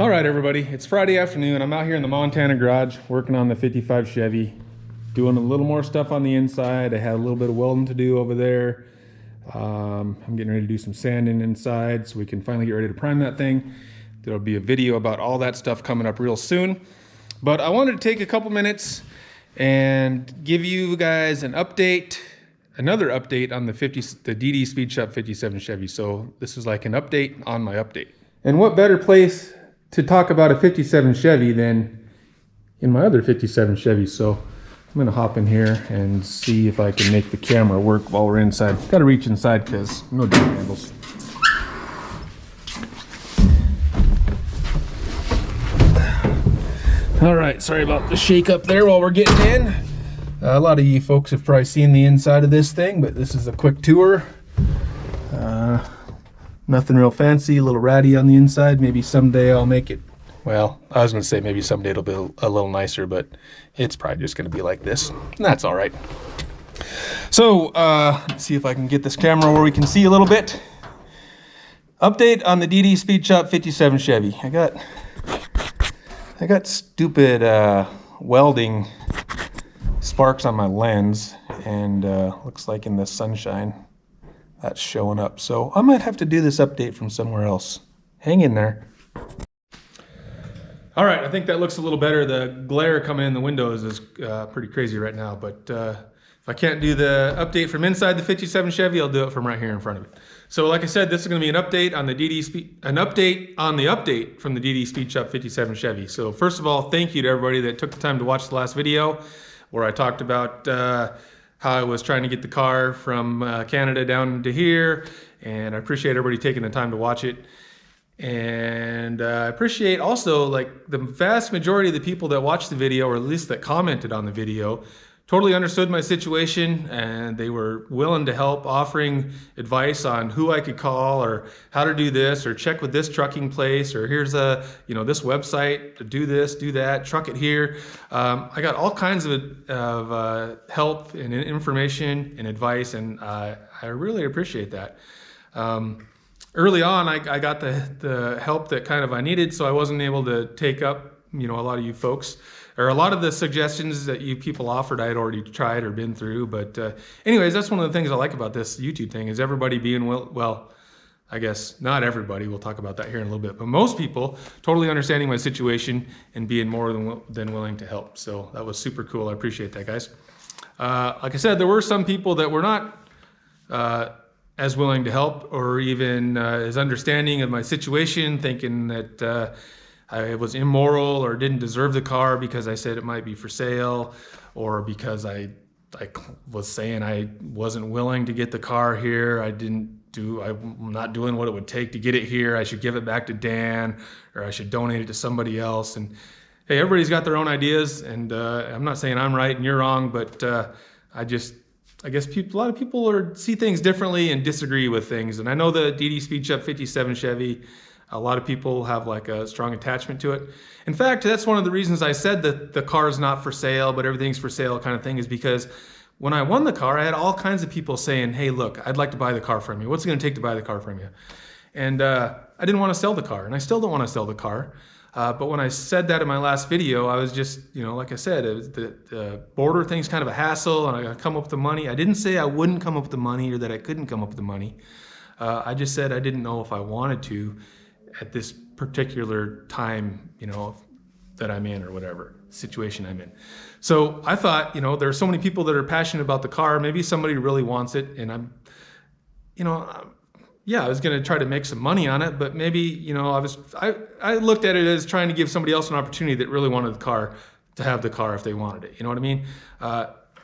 All right, everybody, it's Friday afternoon. I'm out here in the Montana garage working on the 55 Chevy, doing a little more stuff on the inside. I had a little bit of welding to do over there. I'm getting ready to do some sanding inside so we can finally get ready to prime that thing. There'll be a video about all that stuff coming up real soon. But I wanted to take a couple minutes and give you guys an update, another update on the DD Speed Shop 57 Chevy. So this is like an update on my update. And what better place to talk about a 57 Chevy than in my other 57 Chevy. So I'm gonna hop in here and see if I can make the camera work while we're inside. Gotta reach inside because no door handles. All right, sorry about the shake up there while we're getting in. A lot of you folks have probably seen the inside of this thing, but this is a quick tour. Nothing real fancy, a little ratty on the inside. Maybe someday I'll make it, well, I was gonna say maybe someday it'll be a little nicer, but it's probably just gonna be like this. And that's all right. So, let's see if I can get this camera where we can see a little bit. Update on the DD Speed Shop 57 Chevy. I got stupid welding sparks on my lens, and looks like in the sunshine that's showing up. So I might have to do this update from somewhere else. Hang in there. All right, I think that looks a little better. The glare coming in the windows is pretty crazy right now, but if I can't do the update from inside the 57 Chevy, I'll do it from right here in front of it. So like I said, this is gonna be an update on the update from the DD Speed Shop 57 Chevy. So first of all, thank you to everybody that took the time to watch the last video where I talked about how I was trying to get the car from Canada down to here, and I appreciate everybody taking the time to watch it. And I appreciate also, like, the vast majority of the people that watched the video, or at least that commented on the video, totally understood my situation, and they were willing to help, offering advice on who I could call, or how to do this, or check with this trucking place, or here's a, this website to do this, do that, truck it here. I got all kinds of help and information and advice, and I really appreciate that. Early on, I got the help that kind of I needed, so I wasn't able to take up, a lot of you folks, or a lot of the suggestions that you people offered I had already tried or been through. But anyways, that's one of the things I like about this YouTube thing, is everybody being well, I guess not everybody, we'll talk about that here in a little bit, but most people totally understanding my situation and being more than willing to help. So that was super cool. I appreciate that, guys. Like I said, there were some people that were not as willing to help, or even as understanding of my situation, thinking that I was immoral or didn't deserve the car because I said it might be for sale, or because I was saying I wasn't willing to get the car here. I'm not doing what it would take to get it here. I should give it back to Dan, or I should donate it to somebody else. And hey, everybody's got their own ideas, and I'm not saying I'm right and you're wrong, but I guess a lot of people see things differently and disagree with things. And I know the DD Speed Shop 57 Chevy, a lot of people have like a strong attachment to it. In fact, that's one of the reasons I said that the car is not for sale, but everything's for sale kind of thing, is because when I won the car, I had all kinds of people saying, hey, look, I'd like to buy the car from you. What's it gonna take to buy the car from you? And I didn't wanna sell the car, and I still don't wanna sell the car. But when I said that in my last video, I was just, like I said, it was the border thing's kind of a hassle, and I gotta come up with the money. I didn't say I wouldn't come up with the money or that I couldn't come up with the money. I just said I didn't know if I wanted to at this particular time, that I'm in, or whatever situation I'm in. So I thought, there are so many people that are passionate about the car. Maybe somebody really wants it, and I'm, yeah, I was going to try to make some money on it, but maybe, I looked at it as trying to give somebody else an opportunity that really wanted the car to have the car if they wanted it. You know what I mean?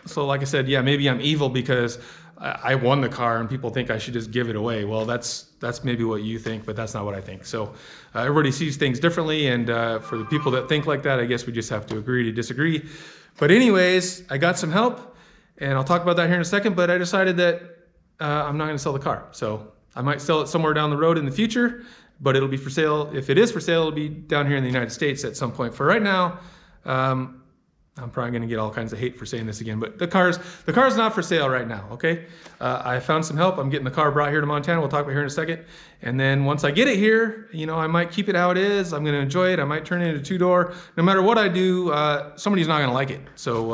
So like I said, yeah, maybe I'm evil because I won the car and people think I should just give it away. Well, that's maybe what you think, but that's not what I think. So everybody sees things differently, and for the people that think like that, I guess we just have to agree to disagree. But anyways, I got some help, and I'll talk about that here in a second, but I decided that I'm not going to sell the car. So I might sell it somewhere down the road in the future, but it'll be for sale. If it is for sale, it'll be down here in the United States at some point. For right now, I'm probably going to get all kinds of hate for saying this again, but the car's not for sale right now, okay? I found some help. I'm getting the car brought here to Montana. We'll talk about here in a second. And then once I get it here, you know, I might keep it how it is. I'm going to enjoy it. I might turn it into a two-door. No matter what I do, somebody's not going to like it. So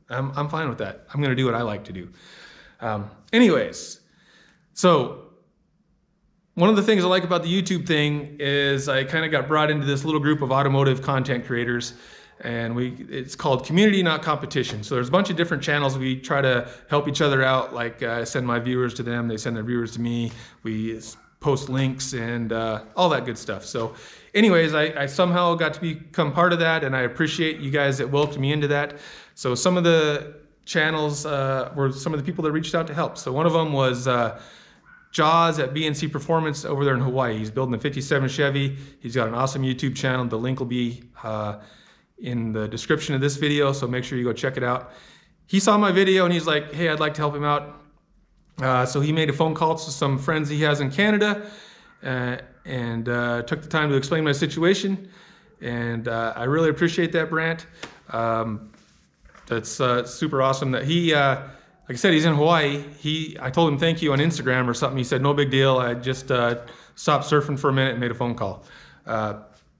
I'm fine with that. I'm going to do what I like to do. Anyways, so one of the things I like about the YouTube thing is I kind of got brought into this little group of automotive content creators. And it's called community, not competition. So there's a bunch of different channels. We try to help each other out. Like I send my viewers to them, they send their viewers to me. We post links and all that good stuff. So anyways, I somehow got to become part of that, and I appreciate you guys that welcomed me into that. So some of the channels were some of the people that reached out to help. So one of them was Jaws at CPerformance over there in Hawaii. He's building a 57 Chevy. He's got an awesome YouTube channel. The link will be in the description of this video, so make sure you go check it out. He saw my video and he's like, hey, I'd like to help him out. So he made a phone call to some friends he has in Canada and took the time to explain my situation. And I really appreciate that, Brant. That's super awesome that he, like I said, he's in Hawaii. I told him thank you on Instagram or something. He said, no big deal. I just stopped surfing for a minute and made a phone call.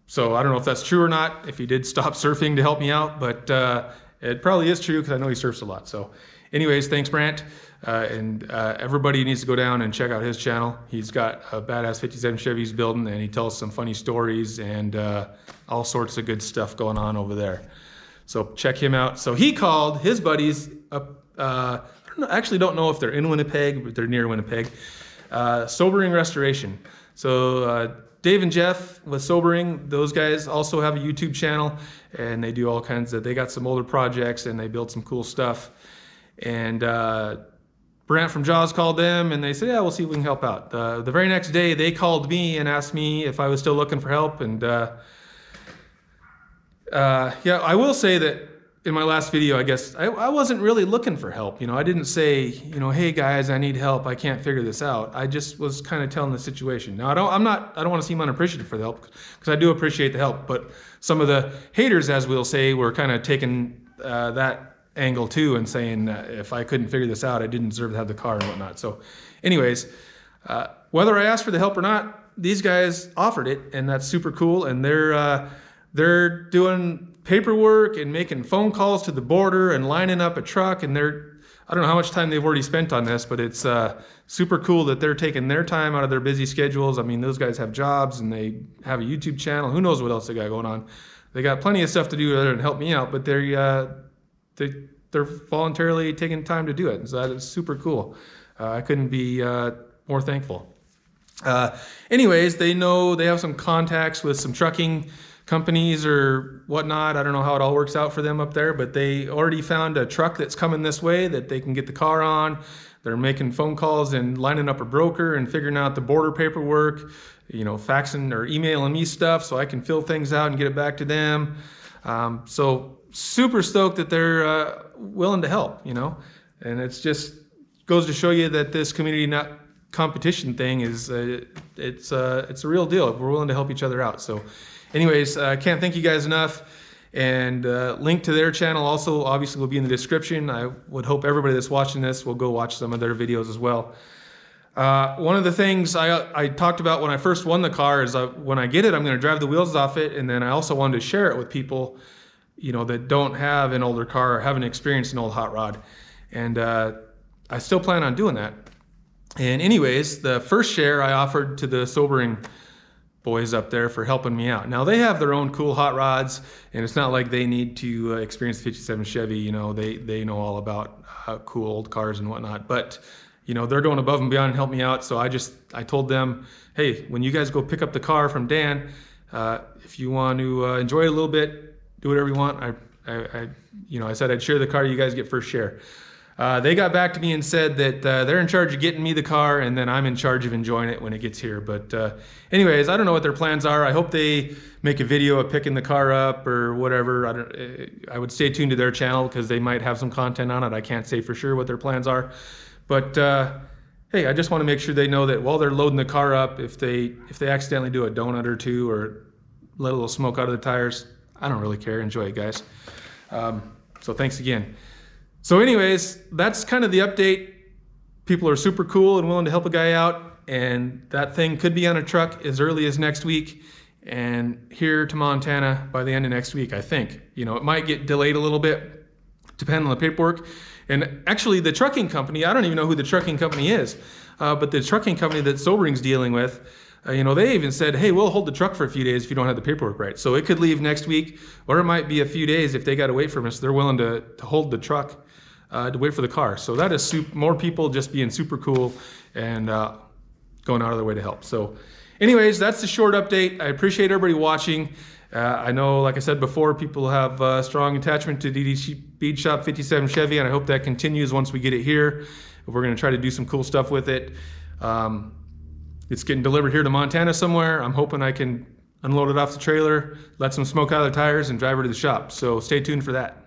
So I don't know if that's true or not, if he did stop surfing to help me out, but it probably is true because I know he surfs a lot. So anyways, thanks, Brant. And everybody needs to go down and check out his channel. He's got a badass 57 Chevy he's building, and he tells some funny stories and all sorts of good stuff going on over there. So check him out. So he called his buddies up, I actually don't know if they're in Winnipeg, but they're near Winnipeg, Sobering Restoration. So Dave and Jeff with Sobering, those guys also have a YouTube channel, and they do all kinds of, they got some older projects and they build some cool stuff. And Brant from Jaws called them and they said, yeah, we'll see if we can help out. The very next day they called me and asked me if I was still looking for help. And yeah, I will say that in my last video, I guess, I wasn't really looking for help. You know, I didn't say, you know, hey guys, I need help. I can't figure this out. I just was kind of telling the situation. Now, I don't want to seem unappreciative for the help because I do appreciate the help. But some of the haters, as we'll say, were kind of taking that angle too and saying if I couldn't figure this out, I didn't deserve to have the car and whatnot. So anyways, whether I asked for the help or not, these guys offered it, and that's super cool. And they're doing paperwork and making phone calls to the border and lining up a truck, and I don't know how much time they've already spent on this, but it's super cool that they're taking their time out of their busy schedules. I mean, those guys have jobs and they have a YouTube channel. Who knows what else they got going on? They got plenty of stuff to do other than help me out, but they're voluntarily taking time to do it. So that is super cool. I couldn't be more thankful. Anyways, they have some contacts with some trucking companies or whatnot. I don't know how it all works out for them up there, but they already found a truck that's coming this way that they can get the car on. They're making phone calls and lining up a broker and figuring out the border paperwork, you know, faxing or emailing me stuff so I can fill things out and get it back to them. So super stoked that they're willing to help, you know, and it's just goes to show you that this community, not competition thing is, it's a real deal. We're willing to help each other out. So anyways, I can't thank you guys enough. And link to their channel also obviously will be in the description. I would hope everybody that's watching this will go watch some of their videos as well. One of the things I talked about when I first won the car is when I get it, I'm going to drive the wheels off it. And then I also wanted to share it with people, you know, that don't have an older car or haven't experienced an old hot rod. And I still plan on doing that. And anyways, the first share I offered to the Sobering boys up there for helping me out. Now they have their own cool hot rods, and it's not like they need to experience the 57 Chevy. You know, they know all about cool old cars and whatnot. But you know, they're going above and beyond and help me out. So I told them, hey, when you guys go pick up the car from Dan, if you want to enjoy it a little bit, do whatever you want. I said I'd share the car. You guys get first share. They got back to me and said that they're in charge of getting me the car, and then I'm in charge of enjoying it when it gets here. But anyways, I don't know what their plans are. I hope they make a video of picking the car up or whatever. I would stay tuned to their channel because they might have some content on it. I can't say for sure what their plans are. But hey, I just want to make sure they know that while they're loading the car up, if they accidentally do a donut or two or let a little smoke out of the tires, I don't really care. Enjoy it, guys. So thanks again. So anyways, that's kind of the update. People are super cool and willing to help a guy out, and that thing could be on a truck as early as next week and here to Montana by the end of next week, I think. You know, it might get delayed a little bit depending on the paperwork. And actually the trucking company, I don't even know who the trucking company is, but the trucking company that Sobring's dealing with, you know, they even said, hey, we'll hold the truck for a few days if you don't have the paperwork right. So it could leave next week, or it might be a few days if they got to wait for us. They're willing to hold the truck to wait for the car. So that is more people just being super cool and going out of their way to help. So anyways, that's the short update. I appreciate everybody watching. I know, like I said before, people have a strong attachment to DD Bead Shop 57 Chevy, and I hope that continues once we get it here. We're going to try to do some cool stuff with it. It's getting delivered here to Montana somewhere. I'm hoping I can unload it off the trailer, let some smoke out of the tires, and drive her to the shop. So stay tuned for that.